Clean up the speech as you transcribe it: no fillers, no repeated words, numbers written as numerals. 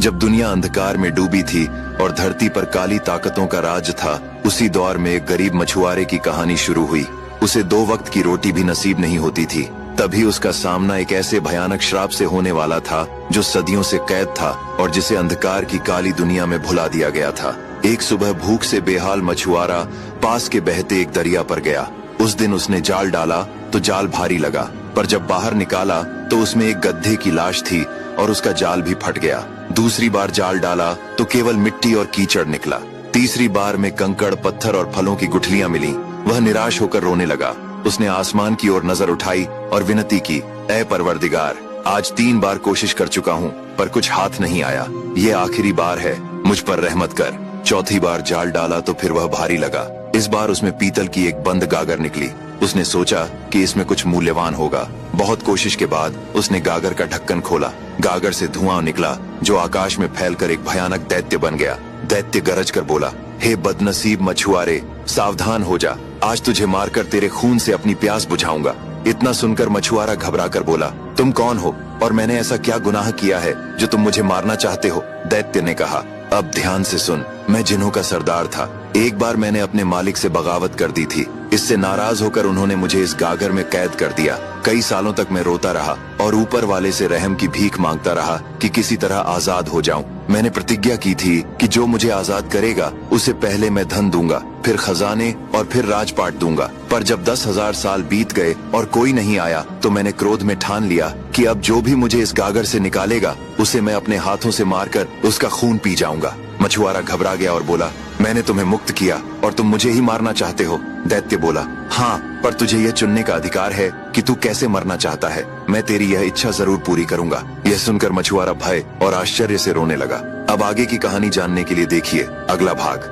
जब दुनिया अंधकार में डूबी थी और धरती पर काली ताकतों का राज था, उसी दौर में एक गरीब मछुआरे की कहानी शुरू हुई। उसे 2 वक्त की रोटी भी नसीब नहीं होती थी। तभी उसका सामना एक ऐसे भयानक श्राप से होने वाला था जो सदियों से कैद था और जिसे अंधकार की काली दुनिया में भुला दिया गया था। एक सुबह भूख से बेहाल मछुआरा पास के बहते एक दरिया पर गया। उस दिन उसने जाल डाला तो जाल भारी लगा, पर जब बाहर निकाला तो उसमें एक गधे की लाश थी और उसका जाल भी फट गया। दूसरी बार जाल डाला तो केवल मिट्टी और कीचड़ निकला। तीसरी बार में कंकड़, पत्थर और फलों की गुठलियां मिली। वह निराश होकर रोने लगा। उसने आसमान की ओर नजर उठाई और विनती की, ऐ परवरदिगार, आज 3 बार कोशिश कर चुका हूँ पर कुछ हाथ नहीं आया। ये आखिरी बार है, मुझ पर रहमत कर। चौथी बार जाल डाला तो फिर वह भारी लगा। इस बार उसमें पीतल की एक बंद गागर निकली। उसने सोचा कि इसमें कुछ मूल्यवान होगा। बहुत कोशिश के बाद उसने गागर का ढक्कन खोला। गागर से धुआं निकला जो आकाश में फैलकर एक भयानक दैत्य बन गया। दैत्य गरज कर बोला, हे बदनसीब मछुआरे, सावधान हो जा, आज तुझे मारकर तेरे खून से अपनी प्यास बुझाऊंगा। इतना सुनकर मछुआरा घबरा कर बोला, तुम कौन हो और मैंने ऐसा क्या गुनाह किया है जो तुम मुझे मारना चाहते हो? दैत्य ने कहा, अब ध्यान से सुन, मैं जिन्हों का सरदार था। एक बार मैंने अपने मालिक से बगावत कर दी थी। इससे नाराज होकर उन्होंने मुझे इस गागर में कैद कर दिया। कई सालों तक मैं रोता रहा और ऊपर वाले से रहम की भीख मांगता रहा कि किसी तरह आजाद हो जाऊं। मैंने प्रतिज्ञा की थी कि जो मुझे आजाद करेगा उसे पहले मैं धन दूंगा, फिर खजाने और फिर राजपाट दूंगा। पर जब 10,000 साल बीत गए और कोई नहीं आया तो मैंने क्रोध में ठान लिया कि अब जो भी मुझे इस गागर से निकालेगा उसे मैं अपने हाथों से मारकर उसका खून पी जाऊंगा। मछुआरा घबरा गया और बोला, मैंने तुम्हें मुक्त किया और तुम मुझे ही मारना चाहते हो? दैत्य बोला, हाँ, पर तुझे यह चुनने का अधिकार है कि तू कैसे मरना चाहता है। मैं तेरी यह इच्छा जरूर पूरी करूंगा। यह सुनकर मछुआरा भय और आश्चर्य से रोने लगा। अब आगे की कहानी जानने के लिए देखिए अगला भाग।